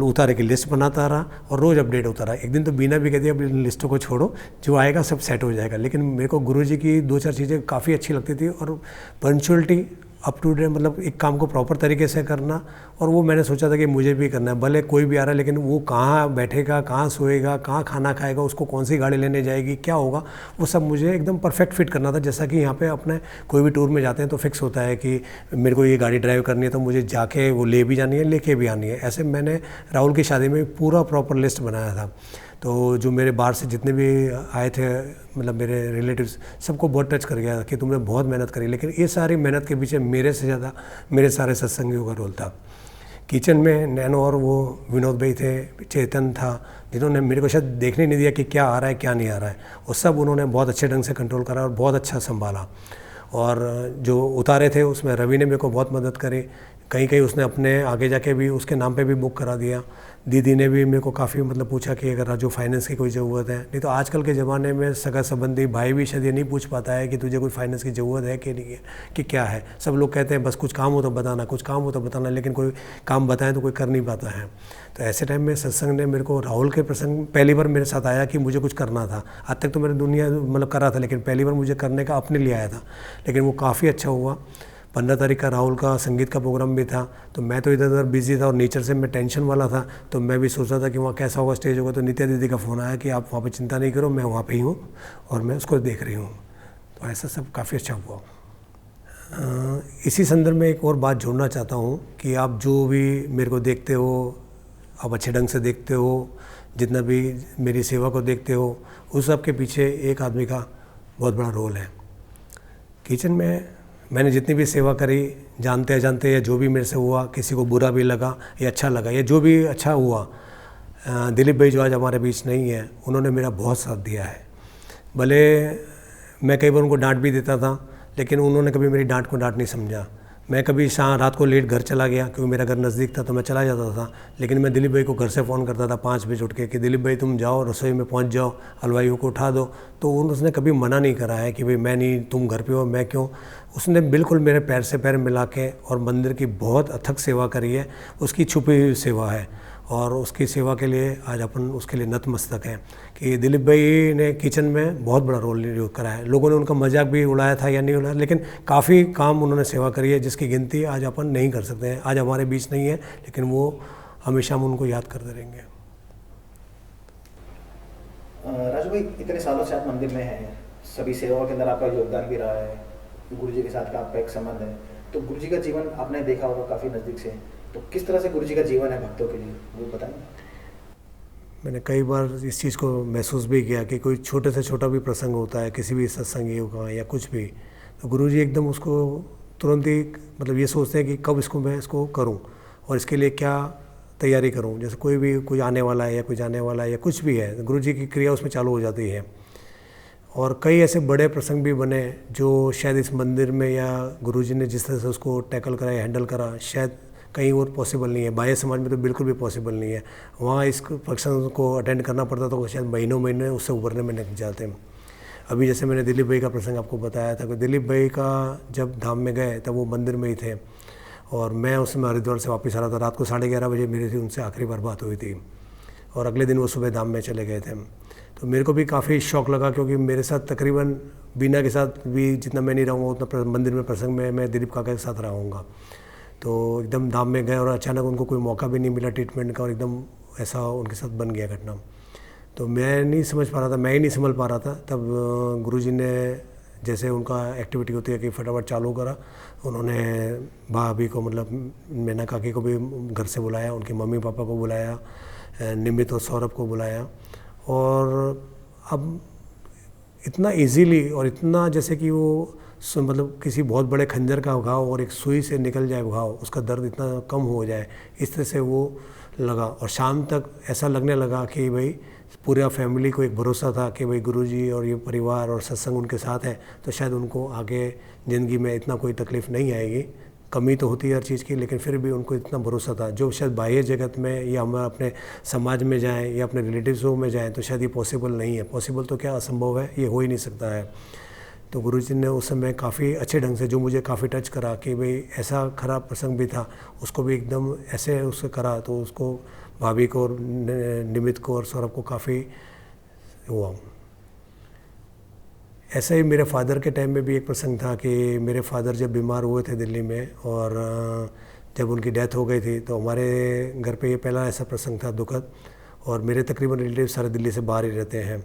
उतारे की लिस्ट बनाता रहा और रोज़ अपडेट होता रहा। एक दिन तो बीना भी कह दिया अब इन लिस्टों को छोड़ो, जो आएगा सब सेट हो जाएगा। लेकिन मेरे को गुरुजी की 2-4 चीज़ें काफ़ी अच्छी लगती थी, और पंक्चुअलिटी, अप टू डेट, मतलब एक काम को प्रॉपर तरीके से करना, और वो मैंने सोचा था कि मुझे भी करना है। भले कोई भी आ रहा है, लेकिन वो कहाँ बैठेगा, कहाँ सोएगा, कहाँ खाना खाएगा, उसको कौन सी गाड़ी लेने जाएगी, क्या होगा, वो सब मुझे एकदम परफेक्ट फिट करना था। जैसा कि यहाँ पे अपने कोई भी टूर में जाते हैं तो फिक्स होता है कि मेरे को ये गाड़ी ड्राइव करनी है तो मुझे जाके वो ले भी जानी है, लेके भी आनी है। ऐसे मैंने राहुल की शादी में पूरा प्रॉपर लिस्ट बनाया था। तो जो मेरे बाहर से जितने भी आए थे, मतलब मेरे रिलेटिव्स, सबको बहुत टच कर गया कि तुमने बहुत मेहनत करी, लेकिन ये सारी मेहनत के पीछे मेरे से ज़्यादा मेरे सारे सत्संगियों का रोल था। किचन में नैनो और वो विनोद भाई थे, चेतन था, जिन्होंने मेरे को शायद देखने नहीं दिया कि क्या आ रहा है क्या नहीं आ रहा है, वो सब उन्होंने बहुत अच्छे ढंग से कंट्रोल करा और बहुत अच्छा संभाला। और जो उतारे थे उसमें रवि ने मेरे को बहुत मदद करी, कहीं कहीं उसने अपने आगे जाके भी उसके नाम पे भी बुक करा दिया। दीदी ने भी मेरे को काफ़ी मतलब पूछा कि अगर राजू फाइनेंस की कोई ज़रूरत है, नहीं तो आजकल के ज़माने में सगा संबंधी भाई भी शायद ये नहीं पूछ पाता है कि तुझे कोई फाइनेंस की ज़रूरत है कि नहीं है, कि क्या है। सब लोग कहते हैं बस कुछ काम हो तो बताना, कुछ काम हो तो बताना, लेकिन कोई काम बताएं तो कोई कर नहीं पाता है। तो ऐसे टाइम में सत्संग ने मेरे को, राहुल के प्रसंग पहली बार मेरे साथ आया कि मुझे कुछ करना था। आज तक तो मैंने दुनिया मतलब कर रहा था, लेकिन पहली बार मुझे करने का अपने लिए आया था, लेकिन वो काफ़ी अच्छा हुआ। 15 तारीख का राहुल का संगीत का प्रोग्राम भी था, तो मैं तो इधर उधर बिजी था और नेचर से मैं टेंशन वाला था, तो मैं भी सोच रहा था कि वहाँ कैसा होगा, स्टेज होगा। तो नित्या दीदी का फ़ोन आया कि आप वहाँ पे चिंता नहीं करो, मैं वहाँ पे ही हूँ और मैं उसको देख रही हूँ। तो ऐसा सब काफ़ी अच्छा हुआ। इसी संदर्भ में एक और बात जोड़ना चाहता हूँ कि आप जो भी मेरे को देखते हो, आप अच्छे ढंग से देखते हो, जितना भी मेरी सेवा को देखते हो, उस सब के पीछे एक आदमी का बहुत बड़ा रोल है। किचन में मैंने जितनी भी सेवा करी, जानते अजानते या जो भी मेरे से हुआ, किसी को बुरा भी लगा या अच्छा लगा या जो भी अच्छा हुआ, दिलीप भाई जो आज हमारे बीच नहीं है, उन्होंने मेरा बहुत साथ दिया है। भले मैं कई बार उनको डांट भी देता था, लेकिन उन्होंने कभी मेरी डांट को डांट नहीं समझा। मैं कभी रात को लेट घर चला गया, क्योंकि मेरा घर नज़दीक था तो मैं चला जाता था, लेकिन मैं दिलीप भाई को घर से फ़ोन करता था 5 बजे उठ के कि दिलीप भाई तुम जाओ रसोई में पहुंच जाओ, हलवाइयों को उठा दो। तो उसने कभी मना नहीं करा है कि भाई मैं नहीं, तुम घर पे हो, मैं क्यों। उसने बिल्कुल मेरे पैर से पैर मिला के और मंदिर की बहुत अथक सेवा करी है। उसकी छुपी हुई सेवा है और उसकी सेवा के लिए आज अपन उसके लिए नतमस्तक हैं कि दिलीप भाई ने किचन में बहुत बड़ा रोल करा है। लोगों ने उनका मजाक भी उड़ाया था या नहीं उड़ाया, लेकिन काफ़ी काम उन्होंने सेवा करी है जिसकी गिनती आज अपन नहीं कर सकते हैं। आज हमारे बीच नहीं है, लेकिन वो हमेशा हम उनको याद करते रहेंगे। राजू भाई, इतने सालों से आप मंदिर में हैं, सभी सेवाओं के अंदर आपका योगदान भी रहा है, गुरुजी के साथ का आपका एक संबंध है, तो गुरुजी का जीवन आपने देखा होगा काफ़ी नज़दीक से, तो किस तरह से गुरुजी का जीवन है भक्तों के लिए, वो बताएं। मैंने कई बार इस चीज़ को महसूस भी किया कि कोई छोटे से छोटा भी प्रसंग होता है, किसी भी सत्संगी का या कुछ भी, तो गुरुजी एकदम उसको तुरंत ही मतलब ये सोचते हैं कि कब मैं इसको करूं और इसके लिए क्या तैयारी करूं। जैसे कोई आने वाला है या कोई जाने वाला है या कुछ भी है, गुरु जी की क्रिया उसमें चालू हो जाती है। और कई ऐसे बड़े प्रसंग भी बने जो शायद इस मंदिर में या गुरु जी ने जिस तरह से उसको टैकल करा या हैंडल करा, शायद कहीं और पॉसिबल नहीं है। बाह्य समाज में तो बिल्कुल भी पॉसिबल नहीं है। वहाँ इस फंक्शन को अटेंड करना पड़ता तो शायद महीनों उससे उभरने में लग जाते हैं। अभी जैसे मैंने दिलीप भाई का प्रसंग आपको बताया था कि दिलीप भाई का जब धाम में गए तब वो मंदिर में ही थे और मैं उस समय हरिद्वार से वापस आ रहा था। रात को 11:30 बजे मेरी थी उनसे आखिरी बार बात हुई थी और अगले दिन वो सुबह धाम में चले गए थे। तो मेरे को भी काफ़ी शौक लगा क्योंकि मेरे साथ तकरीबन बीना के साथ भी जितना मैं नहीं रहूँगा उतना मंदिर में प्रसंग में मैं दिलीप काका के साथ रहूँगा। तो एकदम धाम में गए और अचानक उनको कोई मौका भी नहीं मिला ट्रीटमेंट का और एकदम ऐसा उनके साथ बन गया घटना। तो मैं नहीं समझ पा रहा था, मैं ही नहीं संभल पा रहा था। तब गुरुजी ने जैसे उनका एक्टिविटी होती है कि फटाफट चालू करा। उन्होंने भाभी को मतलब मैना काकी को भी घर से बुलाया, उनके मम्मी पापा को बुलाया, निमित और सौरभ को बुलाया और अब इतना इजीली और इतना जैसे कि वो मतलब किसी बहुत बड़े खंजर का घाव और एक सुई से निकल जाए घाव, उसका दर्द इतना कम हो जाए, इस तरह से वो लगा। और शाम तक ऐसा लगने लगा कि भाई पूरा फैमिली को एक भरोसा था कि भाई गुरुजी और ये परिवार और सत्संग उनके साथ है तो शायद उनको आगे ज़िंदगी में इतना कोई तकलीफ़ नहीं आएगी। कमी तो होती है हर चीज़ की, लेकिन फिर भी उनको इतना भरोसा था जो शायद बाह्य जगत में या हम अपने समाज में जाएं या अपने रिलेटिव्सों में जाएं तो शायद ये पॉसिबल नहीं है। पॉसिबल तो क्या, असंभव है, ये हो ही नहीं सकता है। तो गुरुजी ने उस समय काफ़ी अच्छे ढंग से, जो मुझे काफ़ी टच करा कि भाई ऐसा खराब प्रसंग भी था, उसको भी एकदम ऐसे उससे करा तो उसको भाभी को और निमित को और सौरभ को काफ़ी हुआ। ऐसा ही मेरे फादर के टाइम में भी एक प्रसंग था कि मेरे फादर जब बीमार हुए थे दिल्ली में और जब उनकी डेथ हो गई थी तो हमारे घर पे ये पहला ऐसा प्रसंग था दुखद। और मेरे तकरीबन रिलेटिव सारे दिल्ली से बाहर ही रहते हैं,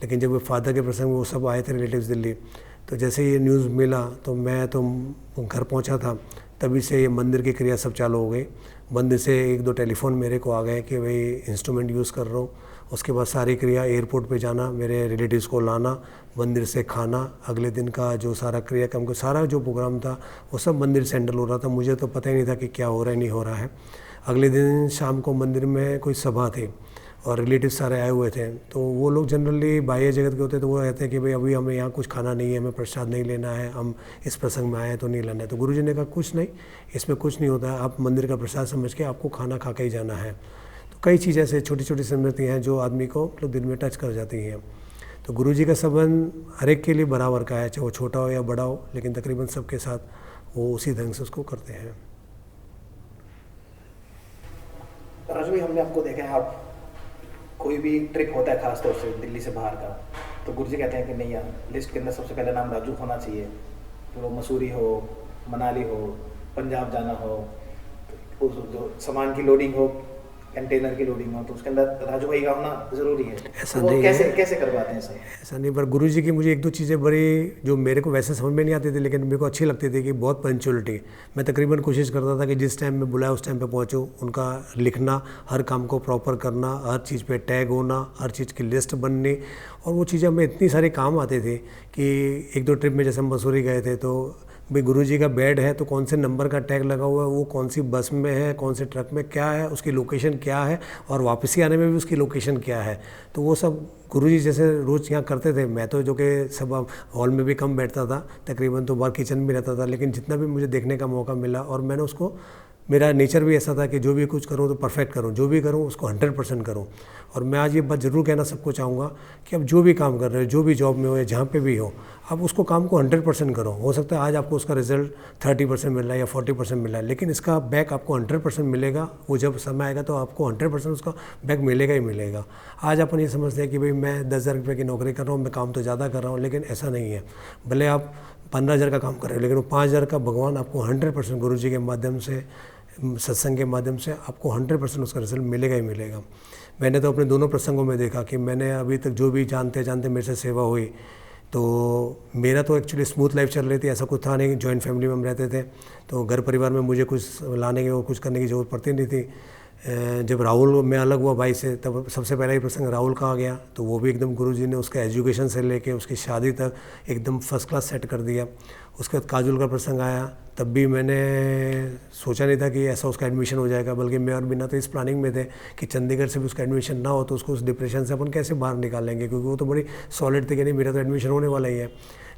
लेकिन जब वो फादर के प्रसंग में वो सब आए थे रिलेटिव्स दिल्ली, तो जैसे ये न्यूज़ मिला तो मैं तो घर पहुंचा था, तभी से ये मंदिर की क्रिया सब चालू हो गई। मंदिर से 1-2 टेलीफोन मेरे को आ गए कि भाई इंस्ट्रूमेंट यूज़ कर रहा हूँ। उसके बाद सारी क्रिया एयरपोर्ट पे जाना, मेरे रिलेटिव्स को लाना, मंदिर से खाना, अगले दिन का जो सारा क्रियाक्रम को सारा जो प्रोग्राम था वो सब मंदिर से हैंडल हो रहा था। मुझे तो पता ही नहीं था कि क्या हो रहा है नहीं हो रहा है। अगले दिन शाम को मंदिर में कोई सभा थी और रिलेटिव सारे आए हुए थे, तो वो लोग जनरली बाह्य जगत के होते हैं तो वो कहते हैं कि भाई अभी हमें यहाँ कुछ खाना नहीं है, हमें प्रसाद नहीं लेना है, हम इस प्रसंग में आए हैं तो नहीं लेना है। तो गुरुजी ने कहा कुछ नहीं, इसमें कुछ नहीं होता है, आप मंदिर का प्रसाद समझ के आपको खाना खा के ही जाना है। तो कई चीज़ ऐसे छोटी छोटी स्मृति हैं जो आदमी को मतलब दिल में टच कर जाती हैं। तो गुरुजी का संबंध हर एक के लिए बराबर का है, चाहे वो छोटा हो या बड़ा हो, लेकिन तकरीबन सबके साथ वो उसी ढंग से उसको करते हैं। राजू भाई, हमने आपको देखा है, आप कोई भी ट्रिप होता है खास तौर से दिल्ली से बाहर का, तो गुरुजी कहते हैं कि नहीं यार, लिस्ट के अंदर सबसे पहले नाम राजू होना चाहिए। तो वो मसूरी हो, मनाली हो, पंजाब जाना हो, तो जो सामान की लोडिंग हो, कंटेनर की लोडिंग हो, तो उसके अंदर राजू भाई का होना ज़रूरी है। ऐसा तो नहीं कैसे है, कैसे करवाते हैं सर? ऐसा नहीं, पर गुरुजी की मुझे 1-2 चीज़ें बड़ी जो मेरे को वैसे समझ में नहीं आती थी लेकिन मेरे को अच्छी लगती थी कि बहुत पंक्चुअलिटी। मैं तकरीबन कोशिश करता था कि जिस टाइम में बुलाया उस टाइम पे पहुंचूं। उनका लिखना, हर काम को प्रॉपर करना, हर चीज़ पे टैग होना, हर चीज़ की लिस्ट बननी, और वो चीज़ें हमें इतनी सारी काम आती थी कि 1-2 ट्रिप में जैसे हम मसूरी गए थे तो भाई गुरुजी का बेड है तो कौन से नंबर का टैग लगा हुआ है, वो कौन सी बस में है, कौन से ट्रक में क्या है, उसकी लोकेशन क्या है, और वापसी आने में भी उसकी लोकेशन क्या है। तो वो सब गुरुजी जैसे रोज़ यहाँ करते थे। मैं तो जो कि सब हॉल में भी कम बैठता था, तकरीबन तो बाहर किचन में रहता था, लेकिन जितना भी मुझे देखने का मौका मिला, और मैंने उसको, मेरा नेचर भी ऐसा था कि जो भी कुछ करूँ तो परफेक्ट करूँ, जो भी करूँ उसको 100% करूँ। और मैं आज ये बात ज़रूर कहना सबको चाहूँगा कि अब जो भी काम कर रहे हो, जो भी जॉब में हो या जहाँ पे भी हो, आप उसको काम को 100% करो। हो सकता है आज आपको उसका रिजल्ट 30% मिल रहा है या 40% मिल रहा है, लेकिन इसका बैक आपको 100% मिलेगा। वो जब समय आएगा तो आपको 100% उसका बैक मिलेगा ही मिलेगा। आज अपन ये समझते हैं कि भाई मैं 10,000 रुपये की नौकरी कर रहा हूँ, मैं काम तो ज़्यादा कर रहा हूँ, लेकिन ऐसा नहीं है। भले आप 15,000 का काम कर रहे हो, लेकिन वो 5,000 का भगवान आपको 100% गुरुजी के माध्यम से, सत्संग के माध्यम से आपको 100% उसका रिजल्ट मिलेगा ही मिलेगा। मैंने तो अपने दोनों प्रसंगों में देखा कि मैंने अभी तक जो भी जानते जानते मेरे से सेवा हुई, तो मेरा तो एक्चुअली स्मूथ लाइफ चल रही थी, ऐसा कुछ था नहीं। जॉइंट फैमिली में हम रहते थे, तो घर परिवार में मुझे कुछ लाने की और कुछ करने की ज़रूरत पड़ती नहीं थी। जब राहुल मैं अलग हुआ भाई से, तब सबसे पहला ही प्रसंग राहुल का आ गया। तो वो भी एकदम गुरुजी ने उसका एजुकेशन से लेके उसकी शादी तक एकदम फर्स्ट क्लास सेट कर दिया। उसके बाद काजुल का प्रसंग आया, तब भी मैंने सोचा नहीं था कि ऐसा उसका एडमिशन हो जाएगा, बल्कि मैं और बिना तो इस प्लानिंग में थे कि चंडीगढ़ से भी उसका एडमिशन ना हो तो उसको उस डिप्रेशन से अपन कैसे बाहर निकालेंगे, क्योंकि वो तो बड़ी सॉलिड थी कि नहीं मेरा तो एडमिशन होने वाला ही है।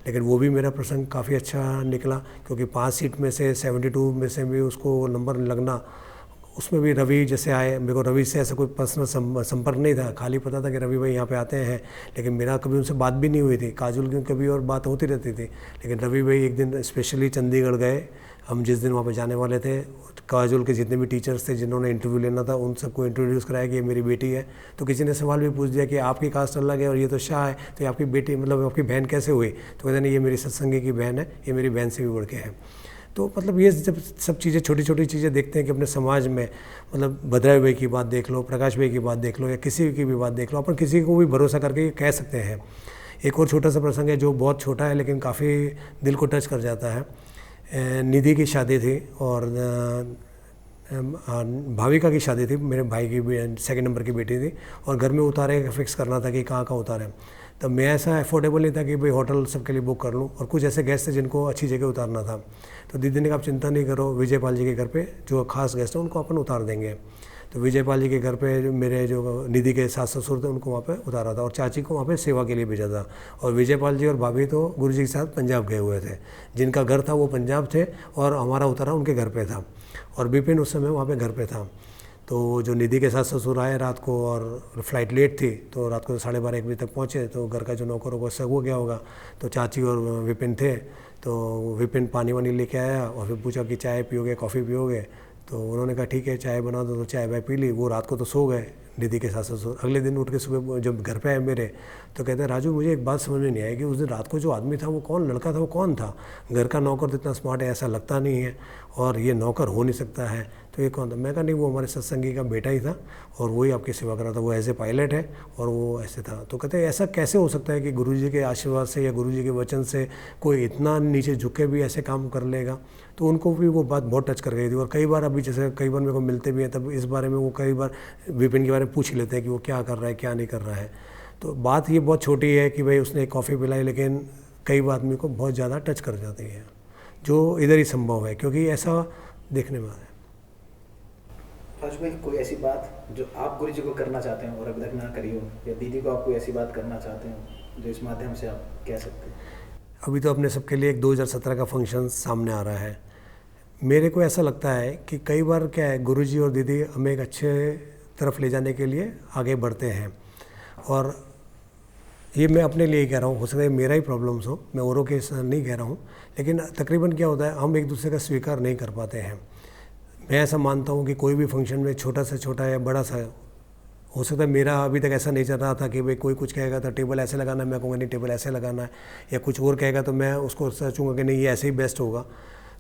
लेकिन वो भी मेरा प्रसंग काफ़ी अच्छा निकला, क्योंकि 5 सीट में से 72 में से भी उसको नंबर लगना, उसमें भी रवि जैसे आए। मेरे को रवि से ऐसा कोई पर्सनल संपर्क नहीं था, खाली पता था कि रवि भाई यहाँ पे आते हैं, लेकिन मेरा कभी उनसे बात भी नहीं हुई थी। काजुल की कभी और बात होती रहती थी, लेकिन रवि भाई एक दिन स्पेशली चंडीगढ़ गए। हम जिस दिन वहाँ पे जाने वाले थे, काजुल के जितने भी टीचर्स थे जिन्होंने इंटरव्यू लेना था, उन सबको इंट्रोड्यूस कराया कि ये मेरी बेटी है। तो किसी ने सवाल भी पूछ दिया कि आपकी कास्ट अलग है और ये तो शाह है, तो ये आपकी बेटी मतलब आपकी बहन कैसे हुई? तो कहते नहीं, ये मेरी सत्संगी की बहन है, ये मेरी बहन से भी बढ़ के है। तो मतलब ये जब सब चीज़ें छोटी छोटी चीज़ें देखते हैं कि अपने समाज में, मतलब भद्राई भाई की बात देख लो, प्रकाश भाई की बात देख लो, या किसी की भी बात देख लो, अपन किसी को भी भरोसा करके कह सकते हैं। एक और छोटा सा प्रसंग है जो बहुत छोटा है लेकिन काफ़ी दिल को टच कर जाता है। निधि की शादी थी और भाविका की शादी थी, मेरे भाई की 2nd नंबर की बेटी थी, और घर में उतारे फिक्स करना था कि कहाँ उतारें। तब मैं ऐसा अफोर्डेबल नहीं था कि भाई होटल सबके लिए बुक कर लूँ, और कुछ ऐसे गेस्ट थे जिनको अच्छी जगह उतारना था। तो दीदी ने कहा आप चिंता नहीं करो, विजयपाल जी के घर पे जो खास गेस्ट हैं उनको अपन उतार देंगे। तो विजयपाल जी के घर पे मेरे जो निधि के सास ससुर थे उनको वहाँ पे उतारा था, और चाची को वहाँ पे सेवा के लिए भेजा था। और विजयपाल जी और भाभी तो गुरुजी के साथ पंजाब गए हुए थे, जिनका घर था वो पंजाब थे, और हमारा उतारा उनके घर पे था, और विपिन उस समय वहाँ पे घर पे था। तो जो निधि के सास ससुर आए रात को, और फ्लाइट लेट थी, तो रात को 12:30 1 बजे तक पहुँचे। तो घर का जो नौकर होगा सब हो गया होगा, तो चाची और विपिन थे। तो विपिन पानी वानी लेके आया और फिर पूछा कि चाय पियोगे, कॉफ़ी पियोगे? तो उन्होंने कहा ठीक है चाय बना दो, तो चाय वाय पी ली। वो रात को तो सो गए निधि के सास ससुर। अगले दिन उठ के सुबह जब घर पे आए मेरे, तो कहते हैं राजू मुझे एक बात समझ में नहीं आई कि उस दिन रात को जो आदमी था वो कौन, लड़का था वो कौन था? घर का नौकर तो इतना स्मार्ट है, ऐसा लगता नहीं है, और ये नौकर हो नहीं सकता है, तो ये कौन था? मैं कहा नहीं, वो हमारे सत्संगी का बेटा ही था, और वही आपकी सेवा कर रहा था, वो एज ए पायलट है और वो ऐसे था। तो कहते हैं ऐसा कैसे हो सकता है कि गुरुजी के आशीर्वाद से या गुरुजी के वचन से कोई इतना नीचे झुके भी ऐसे काम कर लेगा? तो उनको भी वो बात बहुत टच कर गई थी। और कई बार अभी जैसे कई बार मेरे को मिलते भी हैं, तब इस बारे में वो कई बार विपिन के बारे में पूछ लेते हैं कि वो क्या कर रहा है क्या नहीं कर रहा है। तो बात ये बहुत छोटी है कि भाई उसने एक कॉफ़ी पिलाई, लेकिन कई बार आदमी को बहुत ज़्यादा टच कर जाती है, जो इधर ही संभव है, क्योंकि ऐसा देखने में है। राजू भाई, कोई ऐसी बात जो आप गुरुजी को करना चाहते हो और अभी तक ना करी हो, या दीदी को आप कोई ऐसी बात करना चाहते हो जो इस माध्यम से आप कह सकते हैं? अभी तो अपने सबके लिए एक 2017 का फंक्शन सामने आ रहा है। मेरे को ऐसा लगता है कि कई बार क्या है, गुरुजी और दीदी हमें एक अच्छे तरफ ले जाने के लिए आगे बढ़ते हैं, और ये मैं अपने लिए ही कह रहा हूँ, हो सकता है मेरा ही प्रॉब्लम्स हो, मैं औरों के नहीं कह रहा हूँ, लेकिन तकरीबन क्या होता है, हम एक दूसरे का स्वीकार नहीं कर पाते हैं। मैं ऐसा मानता हूँ कि कोई भी फंक्शन में छोटा से छोटा या बड़ा सा, हो सकता है मेरा अभी तक ऐसा नहीं चल रहा था कि भाई कोई कुछ कहेगा तो टेबल ऐसे लगाना है, मैं कहूँगा नहीं टेबल ऐसे लगाना है, या कुछ और कहेगा तो मैं उसको सोचूंगा कि नहीं ये ऐसे ही बेस्ट होगा।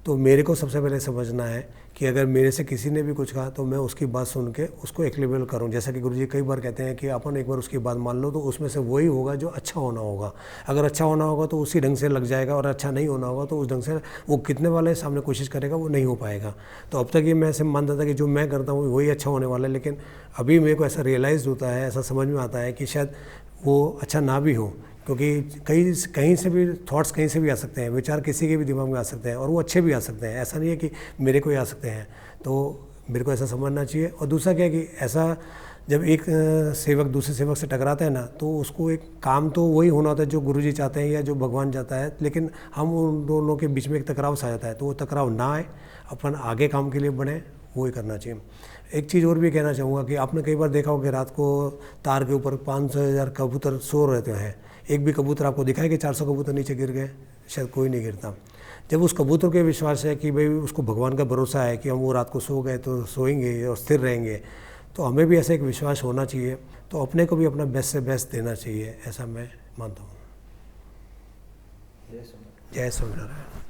तो मेरे को सबसे पहले समझना है कि अगर मेरे से किसी ने भी कुछ कहा तो मैं उसकी बात सुन के उसको एक्सेप्टेबल करूं। जैसा कि गुरुजी कई बार कहते हैं कि अपन एक बार उसकी बात मान लो तो उसमें से वही होगा जो अच्छा होना होगा। अगर अच्छा होना होगा तो उसी ढंग से लग जाएगा, और अच्छा नहीं होना होगा तो उस ढंग से वो कितने वाले सामने कोशिश करेगा वो नहीं हो पाएगा। तो अब तक ये मैं ऐसे मानता था कि जो मैं करता हूँ वही अच्छा होने वाला है, लेकिन अभी मेरे को ऐसा रियलाइज़ होता है, ऐसा समझ में आता है कि शायद वो अच्छा ना भी हो, क्योंकि कहीं से भी थॉट्स कहीं से भी आ सकते हैं, विचार किसी के भी दिमाग में आ सकते हैं, और वो अच्छे भी आ सकते हैं, ऐसा नहीं है कि मेरे को ही आ सकते हैं। तो मेरे को ऐसा समझना चाहिए। और दूसरा क्या है कि ऐसा जब एक सेवक दूसरे सेवक से टकराता है ना, तो उसको एक काम तो वही होना होता है जो गुरुजी चाहते हैं या जो भगवान चाहता है, लेकिन हम उन दोनों के बीच में एक टकराव सा जाता है, तो वो टकराव ना आए, अपन आगे काम के लिए बढ़े, वो ही करना चाहिए। एक चीज़ और भी कहना चाहूँगा कि आपने कई बार देखा हो कि रात को तार के ऊपर 500,000 कबूतर सो रहते हैं, एक भी कबूतर आपको दिखाए कि 400 कबूतर नीचे गिर गए? शायद कोई नहीं गिरता। जब उस कबूतर के विश्वास है कि भाई उसको भगवान का भरोसा है कि हम वो रात को सो गए तो सोएंगे और स्थिर रहेंगे, तो हमें भी ऐसा एक विश्वास होना चाहिए। तो अपने को भी अपना बेस्ट से बेस्ट देना चाहिए, ऐसा मैं मानता हूँ। जय स्वामीनारायण।